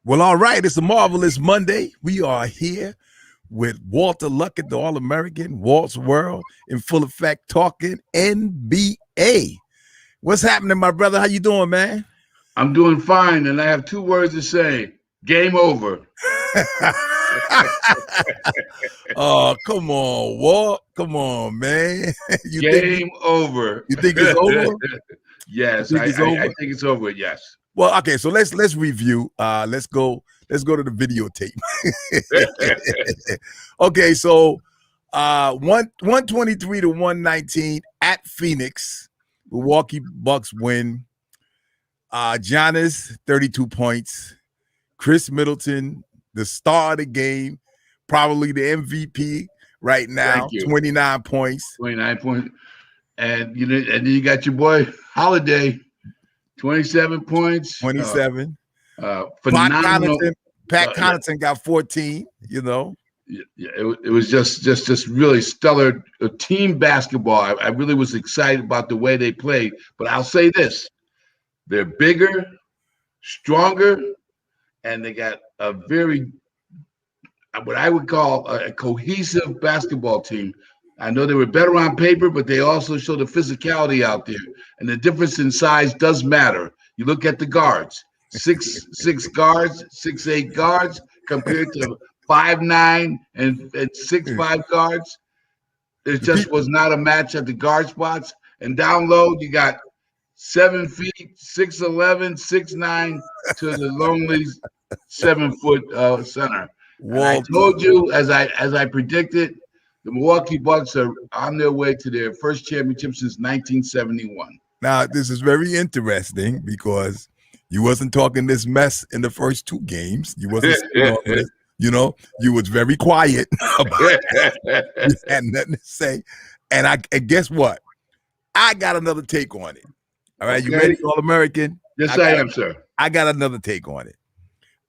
Well, all right. It's a marvelous Monday. We are here with Walter Luckett, the All-American, Walt's World, in full effect, talking NBA. What's happening, my brother? How you doing, man? I'm doing fine, and I have two words to say. Game over. Oh, come on, Walt. Come on, man. You think Game over. you think it's over? You Yes, think it's I over? think it's over. Yes. Well, okay, so let's review. Let's go to the videotape. Okay, so 123 to 119 at Phoenix. Milwaukee Bucks win. Giannis, 32 points. Chris Middleton, the star of the game, probably the MVP right now, Thank you. 29 points. 29 points. And then you got your boy Holiday, 27 points. 27. Phenomenal. Pat Connaughton got 14, It was just really stellar team basketball. I really was excited about the way they played. But I'll say this: they're bigger, stronger, and they got a very, what I would call a cohesive basketball team. I know they were better on paper, but they also show the physicality out there. And the difference in size does matter. You look at the guards, six guards, 6'8" guards compared to 5'9" and 6'5" guards. It just was not a match at the guard spots. And down low, you got 7 feet, 6'11", 6'9" to the lonely 7-foot center. And I told you, as I predicted, the Milwaukee Bucks are on their way to their first championship since 1971. Now, this is very interesting because you wasn't talking this mess in the first two games. You wasn't you was very quiet about it. You had nothing to say. And guess what? I got another take on it. All right, okay. You ready, All-American? Yes, I am, sir. I got another take on it.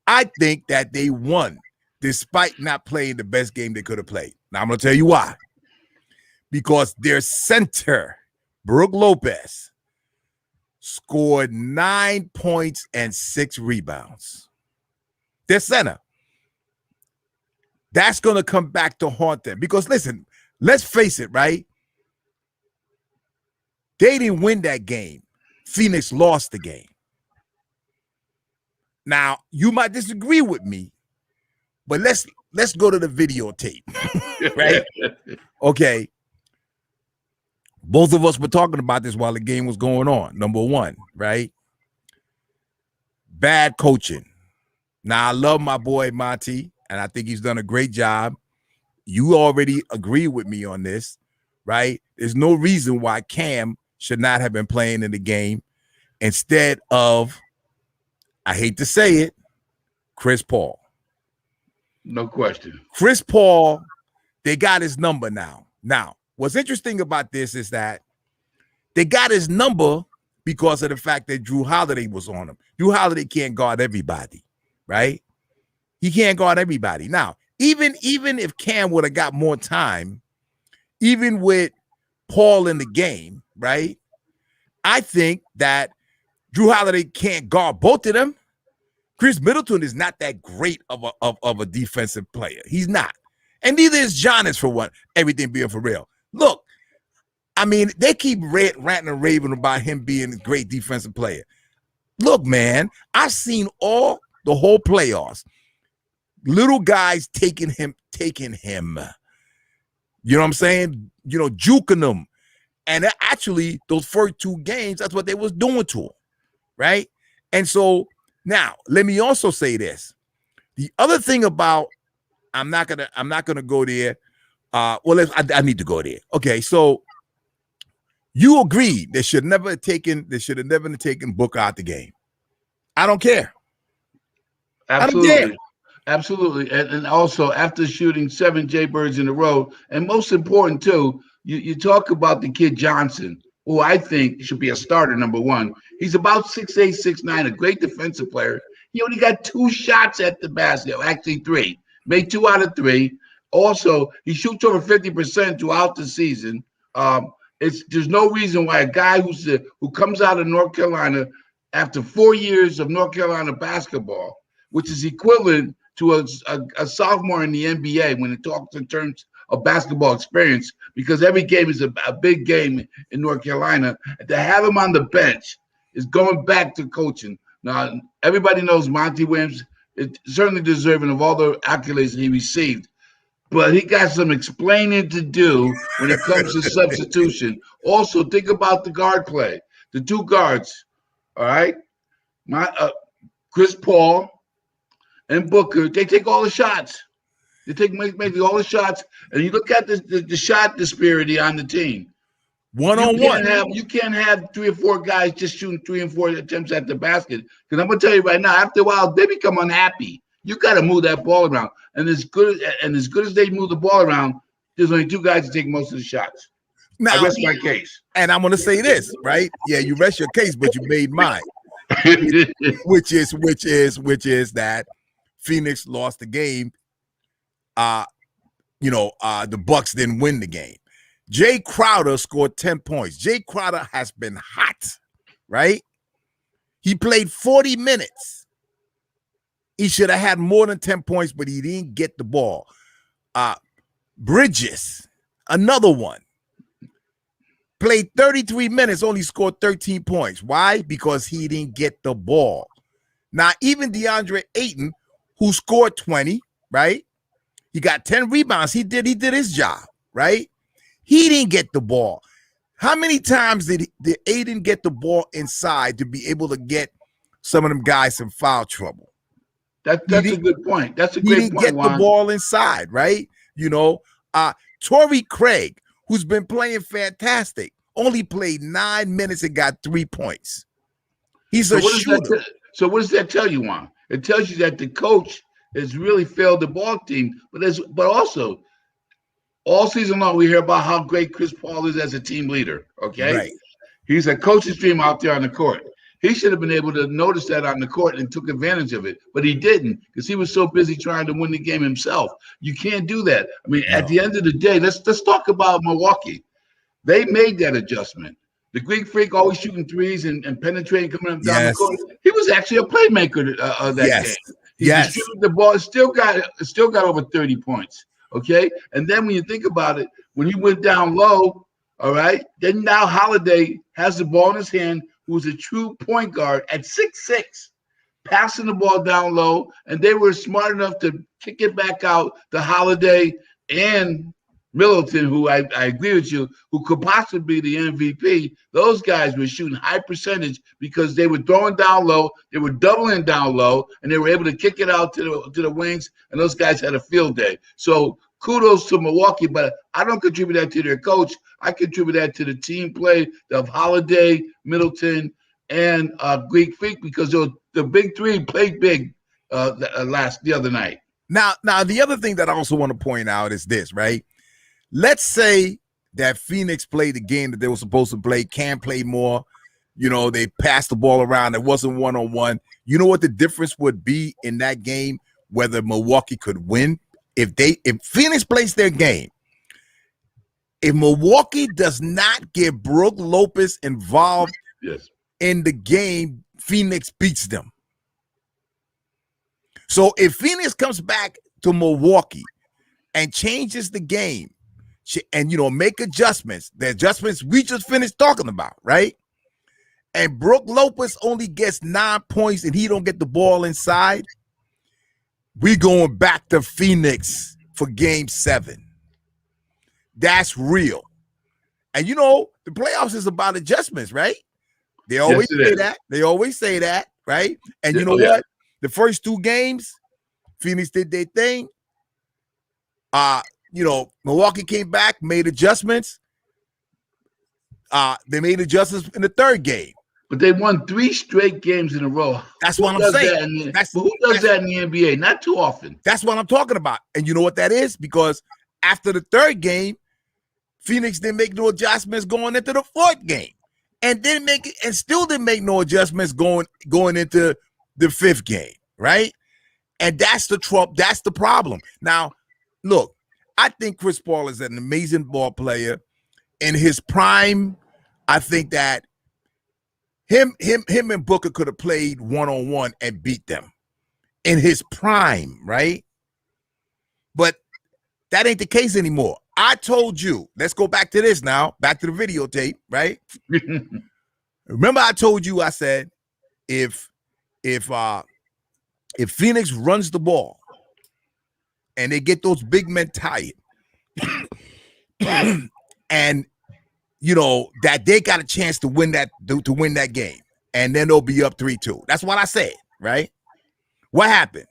I think that they won despite not playing the best game they could have played. Now, I'm going to tell you why. Because their center, Brook Lopez, scored 9 points and 6 rebounds. Their center. That's going to come back to haunt them. Because, listen, let's face it, right? They didn't win that game. Phoenix lost the game. Now, you might disagree with me, but let's go to the videotape, right? Okay. Both of us were talking about this while the game was going on. Number one, right? Bad coaching. Now, I love my boy Monty, and I think he's done a great job. You already agree with me on this, right? There's no reason why Cam should not have been playing in the game instead of, I hate to say it, Chris Paul. No question. Chris Paul, they got his number now. Now, what's interesting about this is that they got his number because of the fact that Drew Holiday was on him. Drew Holiday can't guard everybody, right? He can't guard everybody. Now, even if Cam would have got more time, even with Paul in the game, right? I think that Drew Holiday can't guard both of them. Chris Middleton is not that great of a defensive player. He's not. And neither is Giannis, for one, everything being for real. Look, I mean, they keep ranting and raving about him being a great defensive player. Look, man, I've seen the whole playoffs. Little guys taking him. You know what I'm saying? Juking him. And actually, those first two games, that's what they was doing to him, right? And so now, let me also say this. The other thing about, I'm not gonna go there. I need to go there. Okay, so you agree they should have never taken Booker out the game. I don't care. Absolutely. I don't care. Absolutely. And also, after shooting 7 Jaybirds in a row, and most important too, you talk about the kid Johnson, who I think should be a starter, number one. He's about 6'8", 6'9", a great defensive player. He only got 2 shots at the basket, actually 3. Made 2 out of 3. Also, he shoots over 50% throughout the season. There's no reason why a guy who comes out of North Carolina after 4 years of North Carolina basketball, which is equivalent to a sophomore in the NBA when it talks in terms of basketball experience, because every game is a big game in North Carolina. To have him on the bench is going back to coaching. Now, everybody knows Monty Williams is certainly deserving of all the accolades that he received, but he got some explaining to do when it comes to substitution. Also, think about the guard play. The two guards, all right? Chris Paul and Booker, they take all the shots. They take maybe all the shots, and you look at the shot disparity on the team. One-on-one. You can't have 3 or 4 guys just shooting 3 and 4 attempts at the basket. Because I'm gonna tell you right now, after a while, they become unhappy. You got to move that ball around, and as good as they move the ball around, there's only 2 guys to take most of the shots. Now, I rest my case. And I'm gonna say this, right? Yeah, you rest your case, but you made mine, which is that Phoenix lost the game. The Bucks didn't win the game. Jay Crowder scored 10 points. Jay Crowder has been hot, right? He played 40 minutes. He should have had more than 10 points, but he didn't get the ball. Bridges, another one, played 33 minutes, only scored 13 points. Why? Because he didn't get the ball. Now, even DeAndre Ayton, who scored 20, right? He got 10 rebounds. He did his job, right? He didn't get the ball. How many times did Aiden get the ball inside to be able to get some of them guys in foul trouble? That's a good point. That's a great point. He didn't get the ball inside, right? Torrey Craig, who's been playing fantastic, only played 9 minutes and got 3 points. He's a shooter. So what does that tell you, Juan? It tells you that the coach has really failed the ball team, but also all season long we hear about how great Chris Paul is as a team leader. Okay, right. He's a coach's dream out there on the court. He should have been able to notice that on the court and took advantage of it, but he didn't because he was so busy trying to win the game himself. You can't do that. I mean, At the end of the day, let's talk about Milwaukee. They made that adjustment. The Greek Freak always shooting threes and penetrating, coming up down the court. He was actually a playmaker of that game. He distributed the ball, still got over 30 points. Okay, and then when you think about it, when he went down low, all right, then now Holiday has the ball in his hand, who's a true point guard at 6'6", passing the ball down low, and they were smart enough to kick it back out to Holiday and Middleton, who I agree with you, who could possibly be the MVP. Those guys were shooting high percentage because they were throwing down low, they were doubling down low, and they were able to kick it out to the wings, and those guys had a field day. So kudos to Milwaukee, but I don't contribute that to their coach. I contribute that to the team play of Holiday, Middleton, and Greek Freak, because the big three played big the other night. Now, the other thing that I also want to point out is this, right? Let's say that Phoenix played the game that they were supposed to play, can play more. They passed the ball around. It wasn't one-on-one. You know what the difference would be in that game, whether Milwaukee could win? If Phoenix plays their game, if Milwaukee does not get Brook Lopez involved in the game, Phoenix beats them. So if Phoenix comes back to Milwaukee and changes the game and, make adjustments, the adjustments we just finished talking about, right? And Brook Lopez only gets 9 points and he don't get the ball inside, we going back to Phoenix for game 7. That's real. And the playoffs is about adjustments, right? They always say that. They always say that, right? And you know what? The first 2 games, Phoenix did their thing. Milwaukee came back, made adjustments. They made adjustments in the 3rd game. But they won 3 straight games in a row. That's what I'm saying. Who does that in the NBA? Not too often. That's what I'm talking about. And you know what that is? Because after the 3rd game, Phoenix didn't make no adjustments going into the 4th game, and still didn't make no adjustments going into the 5th game, right? And that's the problem. Now, look, I think Chris Paul is an amazing ball player. In his prime, I think that him and Booker could have played one-on-one and beat them. in his prime, right? But that ain't the case anymore. I told you, let's go back to this now, back to the videotape, right? Remember I told you, I said, if Phoenix runs the ball and they get those big men tired, and you know that they got a chance to win that game, and then they'll be up 3-2. That's what I said, right? What happened?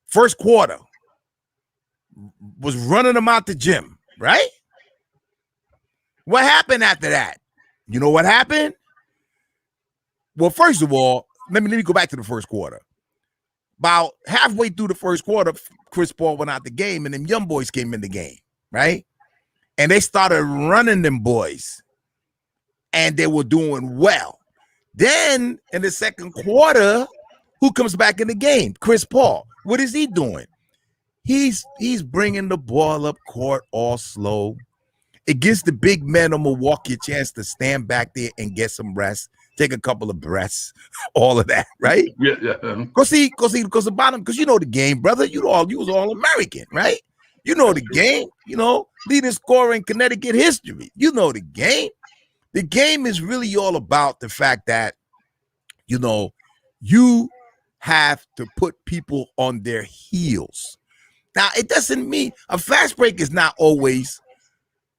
First quarter was running them out the gym, right? What happened after that? You know what happened? Well, first of all, let me go back to the first quarter. About halfway through the first quarter, Chris Paul went out the game, and them young boys came in the game, right? And they started running them boys, and they were doing well. Then in the second quarter, who comes back in the game? Chris Paul. What is he doing? He's bringing the ball up court all slow. It gives the big men of Milwaukee a chance to stand back there and get some rest, take a couple of breaths, all of that, right? Yeah. Because the bottom, because you know the game, brother. You was all American, right? You know the game, leading scorer in Connecticut history. You know the game. The game is really all about the fact that, you have to put people on their heels. Now, it doesn't mean a fast break is not always,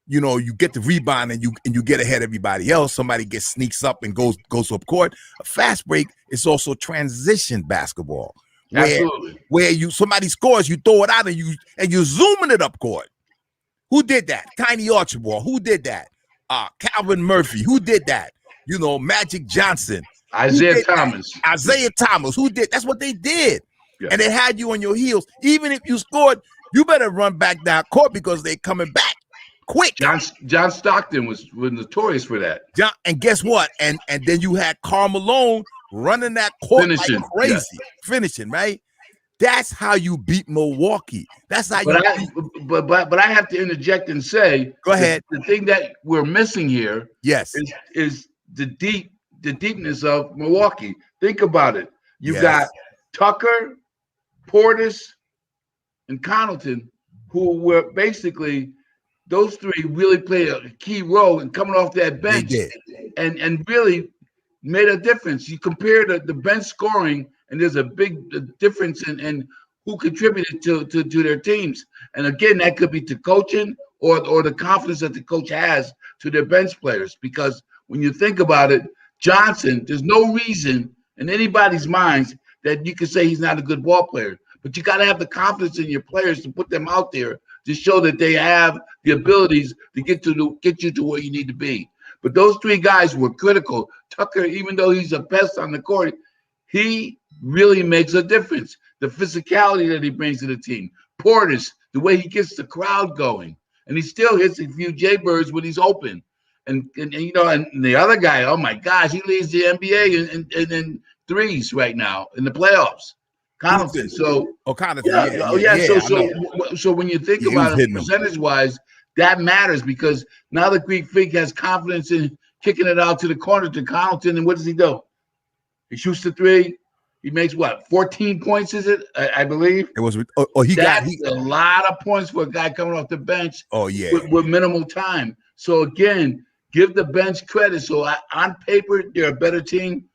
you get the rebound and you get ahead of everybody else. Somebody sneaks up and goes up court. A fast break is also transition basketball. Where somebody scores, you throw it out and you zooming it up court. Who did that? Tiny Archibald. Who did that? Calvin Murphy. Who did that? Magic Johnson. Isaiah Thomas. Who did? That's what they did. Yeah. And they had you on your heels. Even if you scored, you better run back down court because they're coming back quick. John Stockton was notorious for that. And guess what? And then you had Karl Malone running that court like crazy, finishing, right? That's how you beat Milwaukee. That's how But I have to interject and say, go ahead. The thing that we're missing here, yes, is the deepness of Milwaukee. Think about it. You got Tucker, Portis, and Connaughton, who were basically those three really played a key role in coming off that bench and really made a difference. You compare the bench scoring, and there's a big difference in who contributed to their teams. And again, that could be to coaching or the confidence that the coach has to their bench players. Because when you think about it, Johnson, there's no reason in anybody's minds that you can say he's not a good ball player. But you got to have the confidence in your players to put them out there to show that they have the abilities to get you to where you need to be. But those three guys were critical. Tucker, even though he's a pest on the court, he really makes a difference. The physicality that he brings to the team. Portis, the way he gets the crowd going. And he still hits a few jaybirds when he's open. And the other guy, oh my gosh, he leads the NBA in threes right now in the playoffs. Connaughton. So when you think about it percentage-wise, that matters because now the Greek Freak has confidence in kicking it out to the corner to Connaughton, and what does he do? He shoots the three. He makes 14 points? Is it? I believe it was. That's a lot of points for a guy coming off the bench. With minimal time. So again, give the bench credit. So on paper, they're a better team,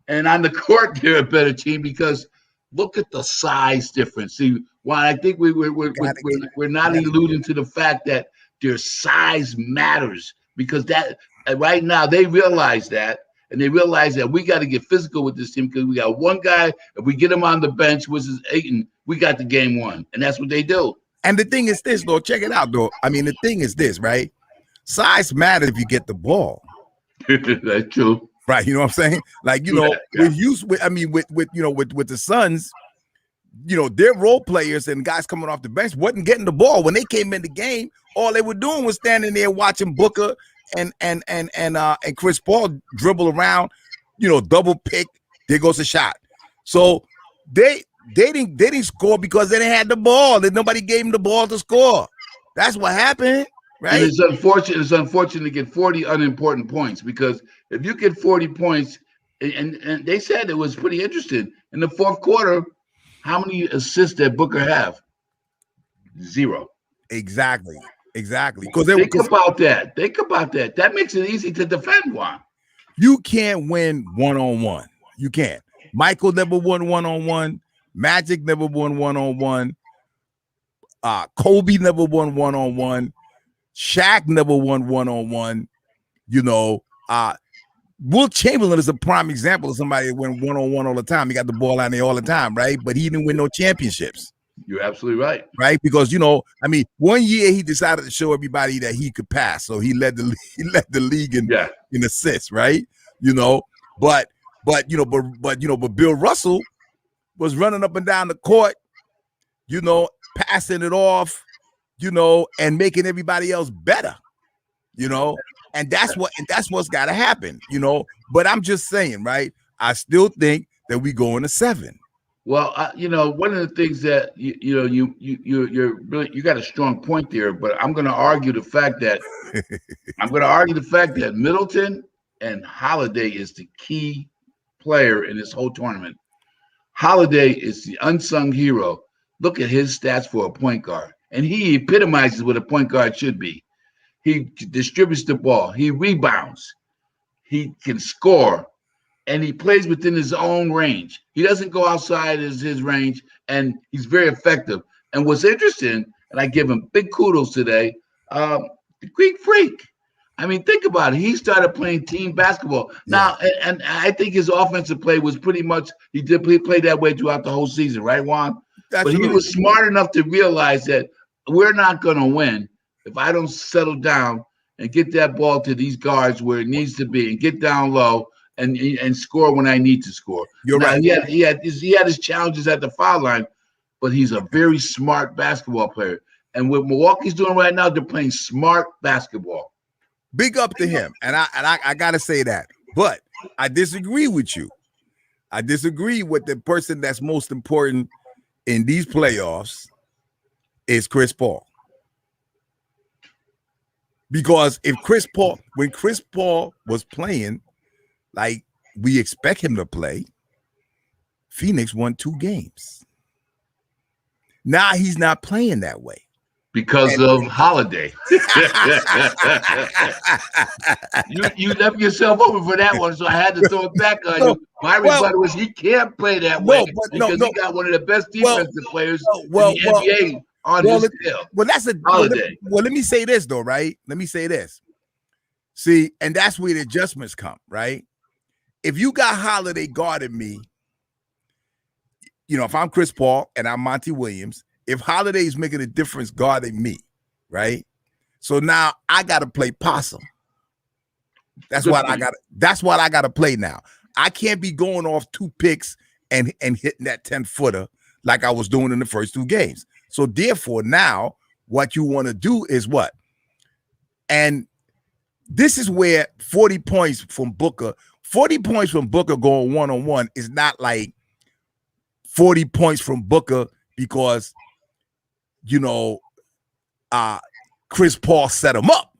and on the court, they're a better team because look at the size difference. See, why I think we're not alluding to the fact that their size matters because that right now they realize that. And they realize that we got to get physical with this team because we got one guy. If we get him on the bench, which is Ayton, we got the game won. And that's what they do. And the thing is this, though. Check it out, though. I mean, the thing is this, right? Size matters if you get the ball. That's true. Right. You know what I'm saying? Like, with the Suns, their role players and guys coming off the bench wasn't getting the ball. When they came in the game, all they were doing was standing there watching Booker and Chris Paul dribble around, double pick. There goes a shot. So they didn't score because they didn't have the ball. Nobody gave them the ball to score. That's what happened, right? And it's unfortunate to get 40 unimportant points because if you get 40 points, and they said it was pretty interesting in the fourth quarter, How many assists did Booker have? Zero. Exactly. Think about that. Think about that. That makes it easy to defend one. You can't win one-on-one. You can't. Michael never won one-on-one. Magic never won one-on-one. Kobe never won one-on-one. Shaq never won one-on-one. You know, Wilt Chamberlain is a prime example of somebody that went one-on-one all the time. He got the ball out there all the time, right? But he didn't win no championships. You're absolutely right. Right? Because, you know, I mean, one year he decided to show everybody that he could pass. So he led the league in assists, right? You know, but Bill Russell was running up and down the court, you know, passing it off, you know, and making everybody else better, you know, and that's what's got to happen, you know. But I'm just saying, right? I still think that we go in a 7. Well, you know, one of the things that you're really, you got a strong point there, but I'm going to argue the fact that Middleton and Holiday is the key player in this whole tournament. Holiday is the unsung hero. Look at his stats for a point guard, and he epitomizes what a point guard should be. He distributes the ball, he rebounds, he can score, and he plays within his own range. He doesn't go outside his range, and he's very effective. And what's interesting, and I give him big kudos today, the Greek Freak. I mean, think about it. He started playing team basketball. Now, and I think his offensive play was pretty much, he played that way throughout the whole season, right, Juan? But he was smart enough to realize that we're not going to win if I don't settle down and get that ball to these guards where it needs to be and get down low and score when I need to score. You're right. He had his challenges at the foul line, but he's a very smart basketball player. And what Milwaukee's doing right now, they're playing smart basketball. Big up to him. And I gotta say that. But I disagree with you. I disagree with the person that's most important in these playoffs is Chris Paul. Because when Chris Paul was playing like we expect him to play, Phoenix won 2 games. Now he's not playing that way. Because of Holiday. you left yourself open for that one, so I had to throw it back on you. My rebuttal was he can't play that way because he got one of the best defensive players in the NBA on his field. Well, Holiday. Well, let me say this, though, right? Let me say this. See, and that's where the adjustments come, right? If you got Holiday guarding me, you know, if I'm Chris Paul and I'm Monty Williams, if Holiday's making a difference guarding me, right? So now I got to play possum. That's what I got to play now. I can't be going off 2 picks and hitting that 10-footer like I was doing in the first 2 games. So therefore, now what you want to do is what? And this is where 40 points from Booker going one-on-one is not like 40 points from Booker because, you know, Chris Paul set him up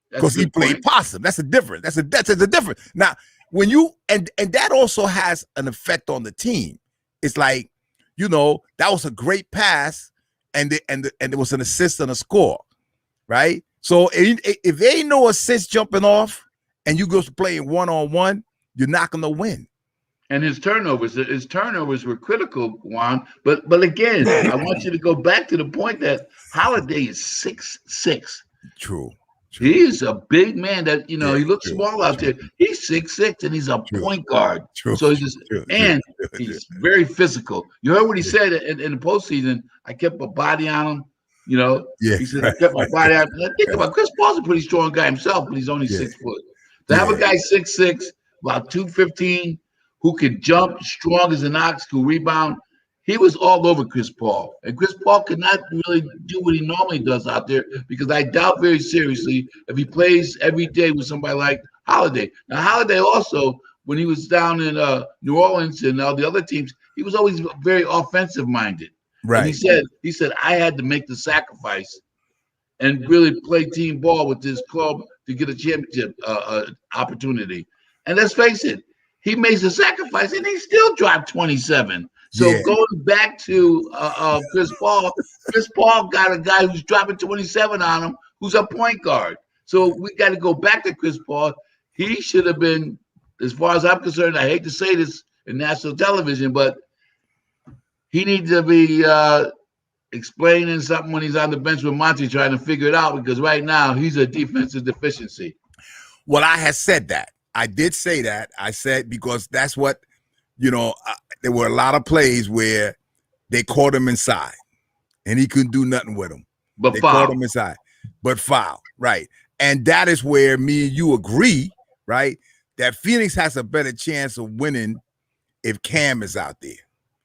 because he played possum. That's a difference. That's a difference. Now, when you and that also has an effect on the team. It's like, you know, that was a great pass, and there was an assist and a score, right? So if there ain't no assist jumping off, and you go to playing one-on-one, you're not gonna win. And his turnovers were critical, Juan. But again, I want you to go back to the point that Holiday is 6'6". True. He is a big man that, you know, he looks small out there. He's 6'6", and he's a point guard. So he's he's very physical. You heard what he said in the postseason. I kept a body on him. You know, he said, I kept my body on him. Think about it. Chris Paul's a pretty strong guy himself, but he's only 6 foot. To have a guy 6'6", about 215, who could jump, strong as an ox, who rebound. He was all over Chris Paul. And Chris Paul could not really do what he normally does out there because I doubt very seriously if he plays every day with somebody like Holiday. Now, Holiday also, when he was down in New Orleans and all the other teams, he was always very offensive-minded. Right. And he said, I had to make the sacrifice and really play team ball with this club to get a championship opportunity. And let's face it, he makes a sacrifice, and he still dropped 27. So Yeah. going back to Chris Paul got a guy who's dropping 27 on him, who's a point guard. So we got to go back to Chris Paul. He should have been, as far as I'm concerned, I hate to say this in national television, but he needs to be explaining something when he's on the bench with Monty, trying to figure it out, because right now he's a defensive deficiency. Well, I had said that. I did say that. I said because that's what, there were a lot of plays where they caught him inside and he couldn't do nothing with him. But they foul. caught him inside, but foul, right? And that is where me and you agree, right? That Phoenix has a better chance of winning if Cam is out there,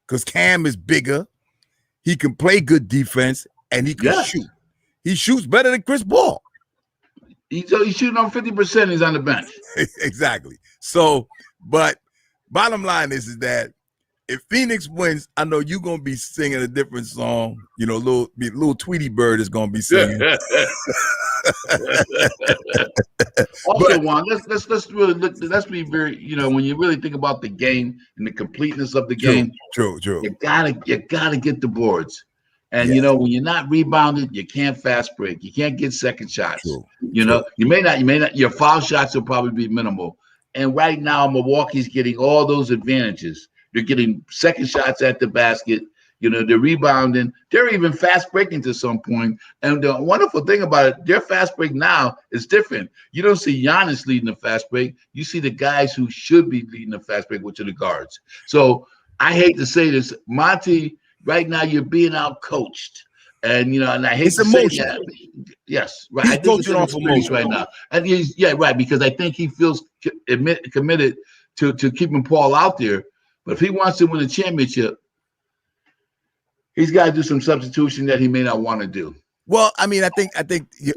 because Cam is bigger. He can play good defense and he can shoot. He shoots better than Chris Paul. He's shooting on 50%. He's on the bench. Exactly. So, but bottom line is that if Phoenix wins, I know you're gonna be singing a different song. Little Tweety Bird is gonna be singing. Also, Juan, let's be very, when you really think about the game and the completeness of the game, true. You gotta get the boards. And when you're not rebounded, you can't fast break. You can't get second shots. True. You may not. Your foul shots will probably be minimal. And right now, Milwaukee's getting all those advantages. They're getting second shots at the basket. They're rebounding. They're even fast breaking to some point. And the wonderful thing about it, their fast break now is different. You don't see Giannis leading the fast break. You see the guys who should be leading the fast break, which are the guards. So I hate to say this, Monty. Right now, you're being out coached, and and I hate to say that. Yes, right. He's coaching off emotion right now, and because I think he feels committed to keeping Paul out there. But if he wants to win a championship, he's got to do some substitution that he may not want to do. Well, I mean, I think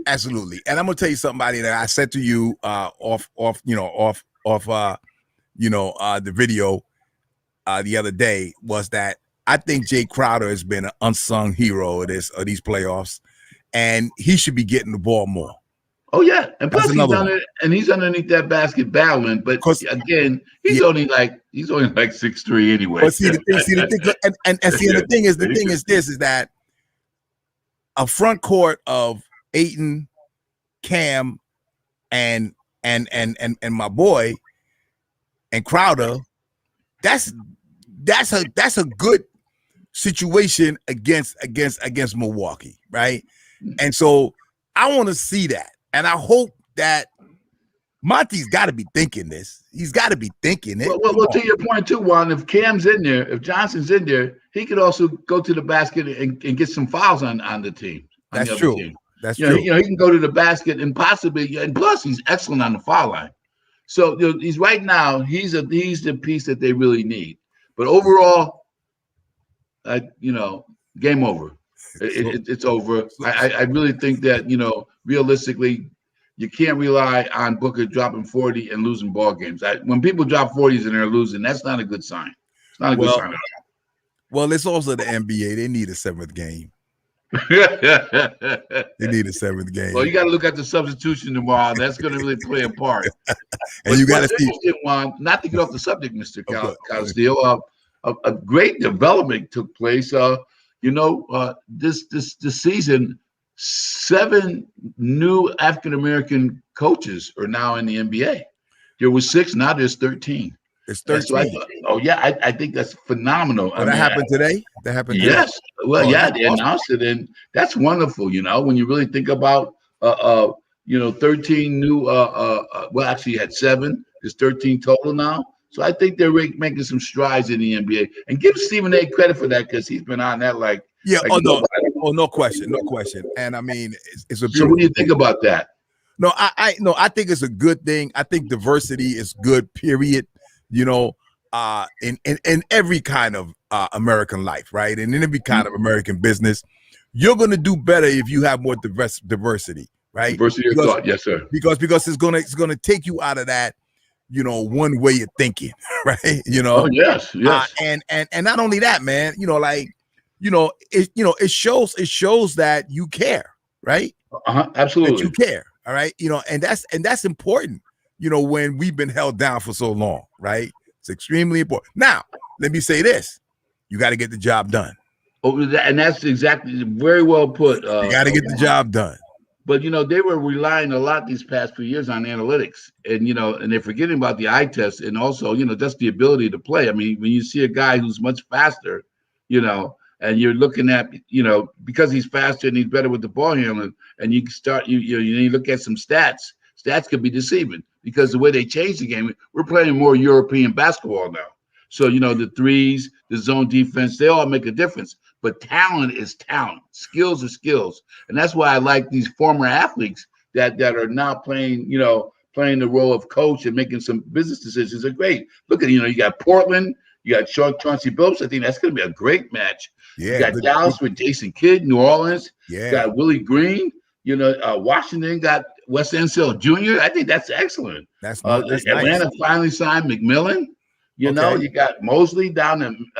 absolutely, and I'm gonna tell you somebody that I said to you off the video the other day was that. I think Jay Crowder has been an unsung hero of these playoffs, and he should be getting the ball more. Oh yeah, and plus he's underneath that basket battling. But again, he's only like 6'3" anyway. But see the thing is that a front court of Ayton, Cam, and my boy and Crowder, that's a good situation against Milwaukee, right? And so I want to see that, and I hope that Monty's got to be thinking this. He's got to be thinking it. Well, to your point too, Juan, if Cam's in there, if Johnson's in there, he could also go to the basket and get some fouls on the team. That's true. Team. That's true. He can go to the basket and possibly, and plus he's excellent on the foul line. So he's right now. He's the piece that they really need. But overall, game over. It's over. I really think that, realistically, you can't rely on Booker dropping 40 and losing ball games. When people drop 40s and they're losing, that's not a good sign. It's not a good sign at all. Well, it's also the NBA. They need a seventh game. They need a seventh game. Well, you got to look at the substitution tomorrow. That's going to really play a part. And you got to see. Not to get off the subject, Mr. Castillo. A great development took place. This season, 7 new African American coaches are now in the NBA. There was 6, now there's 13. It's 13. I think that's phenomenal. That happened today? That happened today? Yes. Well, they announced it, and that's wonderful, when you really think about 13 new actually you had 7. There's 13 total now. So I think they're making some strides in the NBA, and give Stephen A. credit for that, because he's been on that no question. And I mean, it's a beautiful. So what do you think about that? No, I think it's a good thing. I think diversity is good, period. In every kind of American life, right? And in every kind of American business, you're going to do better if you have more diversity, right? Diversity of thought, yes, sir. Because it's gonna take you out of that, one way of thinking, right? Oh, yes. And not only that, man, it shows that you care, right? Absolutely. That you care, all right? And that's important, when we've been held down for so long, right? It's extremely important. Now, let me say this. You got to get the job done. Oh, and that's exactly very well put. You got to get the job done. But they were relying a lot these past few years on analytics, and and they're forgetting about the eye test, and also just the ability to play. I mean, when you see a guy who's much faster, and you're looking at because he's faster and he's better with the ball handling, and you start you look at some stats. Stats could be deceiving because the way they changed the game, we're playing more European basketball now. So the threes, the zone defense, they all make a difference. But talent is talent. Skills are skills. And that's why I like these former athletes that are now playing the role of coach and making some business decisions are great. Look at, you got Portland, you got Chauncey Billups. I think that's going to be a great match. Yeah, you got Dallas with Jason Kidd, New Orleans. Yeah. You got Willie Green. Washington got Wes Unseld Jr. I think that's excellent. That's Atlanta nice. Finally signed McMillan. You got Mosley down in,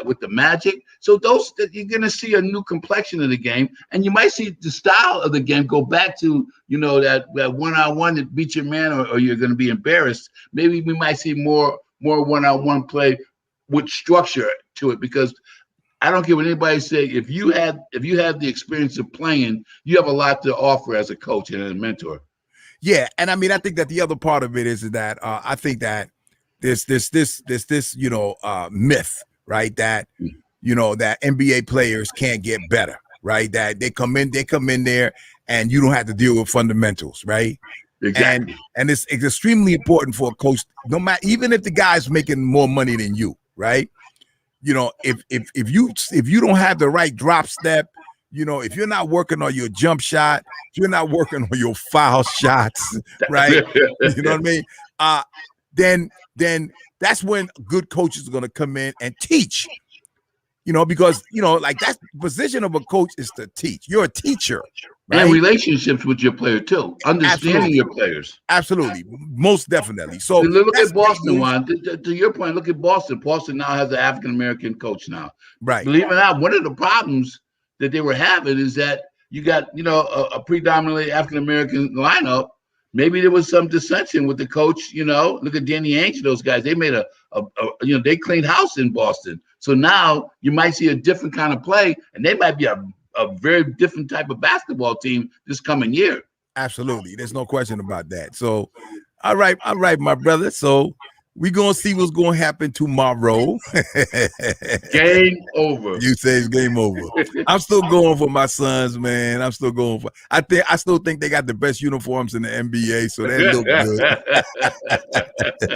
with the Magic. So you're going to see a new complexion of the game, and you might see the style of the game go back to that one-on-one that beat your man, or you're going to be embarrassed. Maybe we might see more one-on-one play with structure to it, because I don't care what anybody say. If you have the experience of playing, you have a lot to offer as a coach and a mentor. Yeah, and I mean, I think that the other part of it is that I think that this myth, right? That that NBA players can't get better, right? That they come in there and you don't have to deal with fundamentals, right? Exactly. And it's extremely important for a coach, no matter, even if the guy's making more money than you, right? If you don't have the right drop step, if you're not working on your jump shot, if you're not working on your foul shots, right? You know what I mean? Then that's when good coaches are going to come in and teach, because, like that position of a coach is to teach. You're a teacher, right? And relationships with your player too. Understanding your players. Absolutely. Most definitely. So look at Boston, Juan. To your point, look at Boston. Boston now has an African-American coach now. Right. Believe it or not, one of the problems that they were having is that you got, a predominantly African-American lineup. Maybe there was some dissension with the coach. Look at Danny Ainge and those guys. They made they cleaned house in Boston. So now you might see a different kind of play, and they might be a very different type of basketball team this coming year. Absolutely. There's no question about that. So, all right, my brother. So we're going to see what's going to happen tomorrow. Game over. You say it's game over. I'm still going for my Suns, man. I'm still going for. I still think they got the best uniforms in the NBA, so they look good.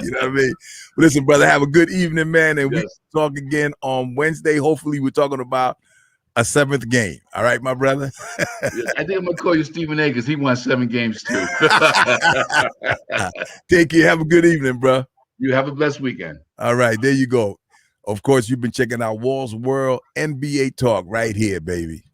You know what I mean? Listen, brother, have a good evening, man, and we talk again on Wednesday. Hopefully, we're talking about a 7th game. All right, my brother? I think I'm going to call you Stephen A, because he won 7 games too. Take care. Have a good evening, bro. You have a blessed weekend. All right, there you go. Of course, you've been checking out Walt's World NBA Talk right here, baby.